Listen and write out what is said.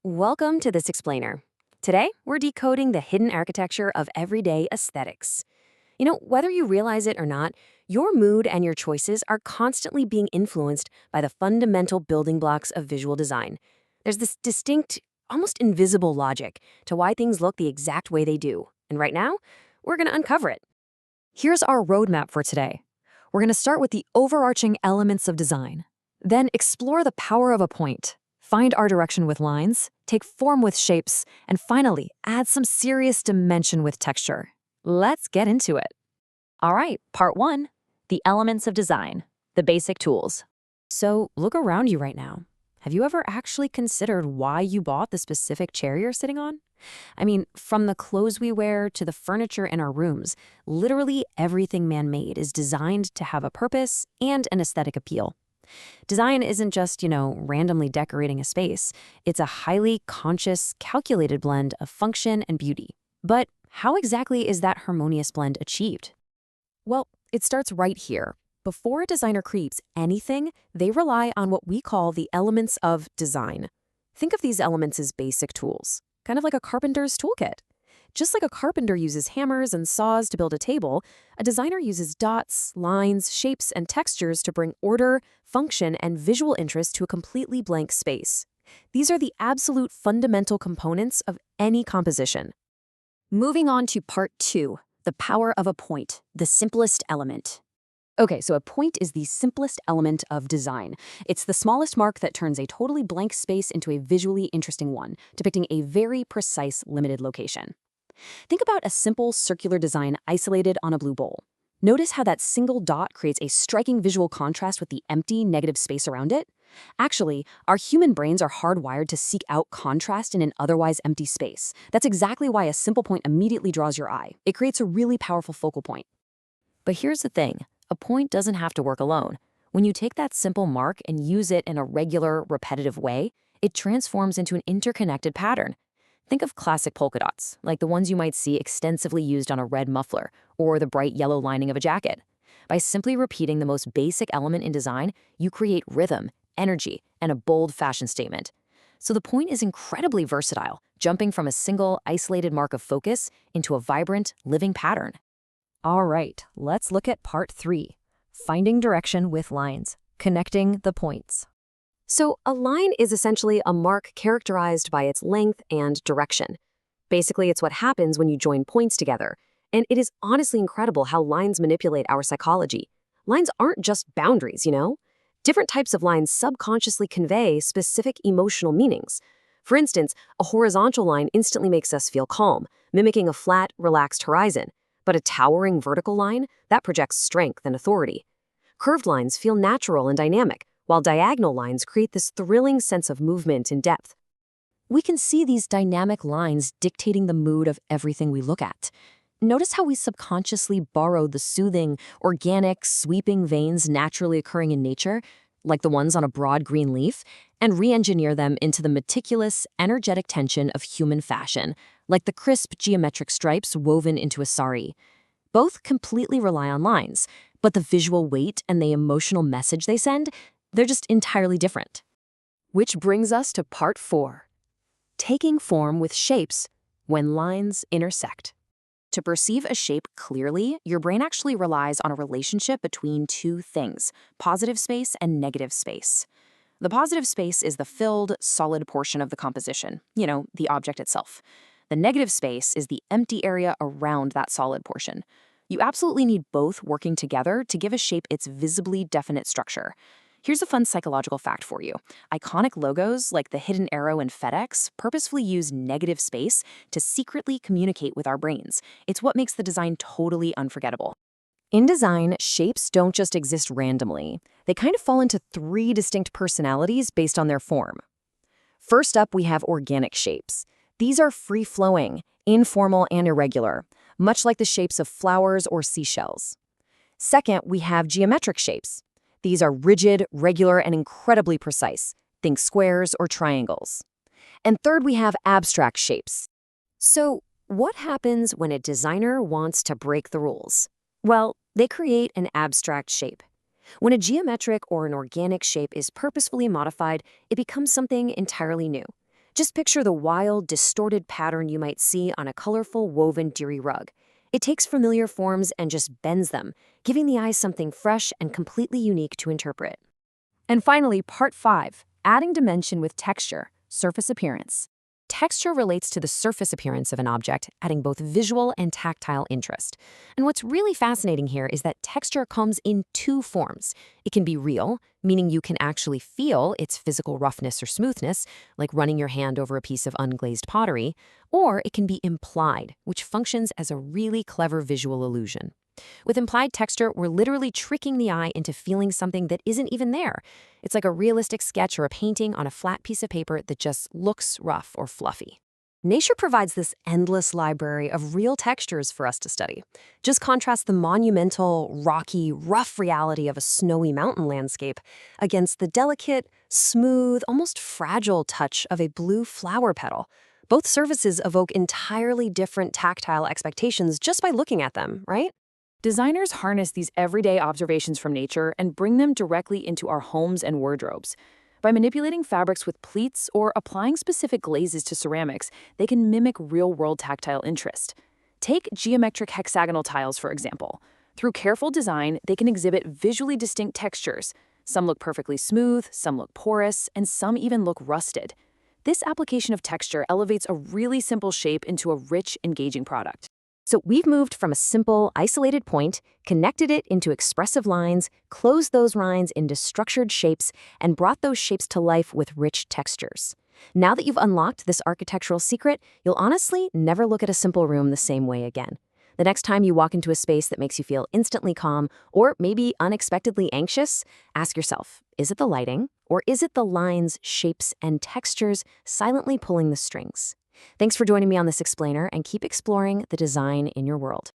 Welcome to This Explainer. Today, we're decoding the hidden architecture of everyday aesthetics. Whether you realize it or not, your mood and your choices are constantly being influenced by the fundamental building blocks of visual design. There's this distinct, almost invisible logic to why things look the exact way they do. And right now, we're going to uncover it. Here's our roadmap for today. We're going to start with the overarching elements of design, then explore the power of a point, find our direction with lines, take form with shapes, and finally, add some serious dimension with texture. Let's get into it. All right, part one, the elements of design, the basic tools. So, look around you right now. Have you ever actually considered why you bought the specific chair you're sitting on? From the clothes we wear to the furniture in our rooms, literally everything man-made is designed to have a purpose and an aesthetic appeal. Design isn't just, randomly decorating a space. It's a highly conscious, calculated blend of function and beauty. But how exactly is that harmonious blend achieved? Well, it starts right here. Before a designer creates anything, they rely on what we call the elements of design. Think of these elements as basic tools, kind of like a carpenter's toolkit. Just like a carpenter uses hammers and saws to build a table, a designer uses dots, lines, shapes, and textures to bring order, function, and visual interest to a completely blank space. These are the absolute fundamental components of any composition. Moving on to part two, the power of a point, the simplest element. Okay, so a point is the simplest element of design. It's the smallest mark that turns a totally blank space into a visually interesting one, depicting a very precise, limited location. Think about a simple circular design isolated on a blue bowl. Notice how that single dot creates a striking visual contrast with the empty, negative space around it? Actually, our human brains are hardwired to seek out contrast in an otherwise empty space. That's exactly why a simple point immediately draws your eye. It creates a really powerful focal point. But here's the thing. A point doesn't have to work alone. When you take that simple mark and use it in a regular, repetitive way, it transforms into an interconnected pattern. Think of classic polka dots, like the ones you might see extensively used on a red muffler or the bright yellow lining of a jacket. By simply repeating the most basic element in design, you create rhythm, energy, and a bold fashion statement. So the point is incredibly versatile, jumping from a single, isolated mark of focus into a vibrant, living pattern. All right, let's look at part three, finding direction with lines, connecting the points. So a line is essentially a mark characterized by its length and direction. Basically, it's what happens when you join points together. And it is honestly incredible how lines manipulate our psychology. Lines aren't just boundaries, Different types of lines subconsciously convey specific emotional meanings. For instance, a horizontal line instantly makes us feel calm, mimicking a flat, relaxed horizon. But a towering vertical line, that projects strength and authority. Curved lines feel natural and dynamic, while diagonal lines create this thrilling sense of movement and depth. We can see these dynamic lines dictating the mood of everything we look at. Notice how we subconsciously borrow the soothing, organic, sweeping veins naturally occurring in nature, like the ones on a broad green leaf, and re-engineer them into the meticulous, energetic tension of human fashion, like the crisp geometric stripes woven into a sari. Both completely rely on lines, but the visual weight and the emotional message they send, they're just entirely different. Which brings us to part four, taking form with shapes when lines intersect. To perceive a shape clearly, your brain actually relies on a relationship between two things, positive space and negative space. The positive space is the filled, solid portion of the composition, the object itself. The negative space is the empty area around that solid portion. You absolutely need both working together to give a shape its visibly definite structure. Here's a fun psychological fact for you. Iconic logos like the hidden arrow in FedEx purposefully use negative space to secretly communicate with our brains. It's what makes the design totally unforgettable. In design, shapes don't just exist randomly. They kind of fall into three distinct personalities based on their form. First up, we have organic shapes. These are free-flowing, informal, and irregular, much like the shapes of flowers or seashells. Second, we have geometric shapes. These are rigid, regular, and incredibly precise. Think squares or triangles. And third, we have abstract shapes. So, what happens when a designer wants to break the rules? Well, they create an abstract shape. When a geometric or an organic shape is purposefully modified, it becomes something entirely new. Just picture the wild, distorted pattern you might see on a colorful woven Diri rug. It takes familiar forms and just bends them, giving the eye something fresh and completely unique to interpret. And finally, part 5, adding dimension with texture, surface appearance. Texture relates to the surface appearance of an object, adding both visual and tactile interest. And what's really fascinating here is that texture comes in two forms. It can be real, meaning you can actually feel its physical roughness or smoothness, like running your hand over a piece of unglazed pottery, or it can be implied, which functions as a really clever visual illusion. With implied texture, we're literally tricking the eye into feeling something that isn't even there. It's like a realistic sketch or a painting on a flat piece of paper that just looks rough or fluffy. Nature provides this endless library of real textures for us to study. Just contrast the monumental, rocky, rough reality of a snowy mountain landscape against the delicate, smooth, almost fragile touch of a blue flower petal. Both surfaces evoke entirely different tactile expectations just by looking at them, right? Designers harness these everyday observations from nature and bring them directly into our homes and wardrobes. By manipulating fabrics with pleats or applying specific glazes to ceramics, they can mimic real-world tactile interest. Take geometric hexagonal tiles, for example. Through careful design, they can exhibit visually distinct textures. Some look perfectly smooth, some look porous, and some even look rusted. This application of texture elevates a really simple shape into a rich, engaging product. So we've moved from a simple, isolated point, connected it into expressive lines, closed those lines into structured shapes, and brought those shapes to life with rich textures. Now that you've unlocked this architectural secret, you'll honestly never look at a simple room the same way again. The next time you walk into a space that makes you feel instantly calm or maybe unexpectedly anxious, ask yourself, is it the lighting, or is it the lines, shapes, and textures silently pulling the strings? Thanks for joining me on this explainer, and keep exploring the design in your world.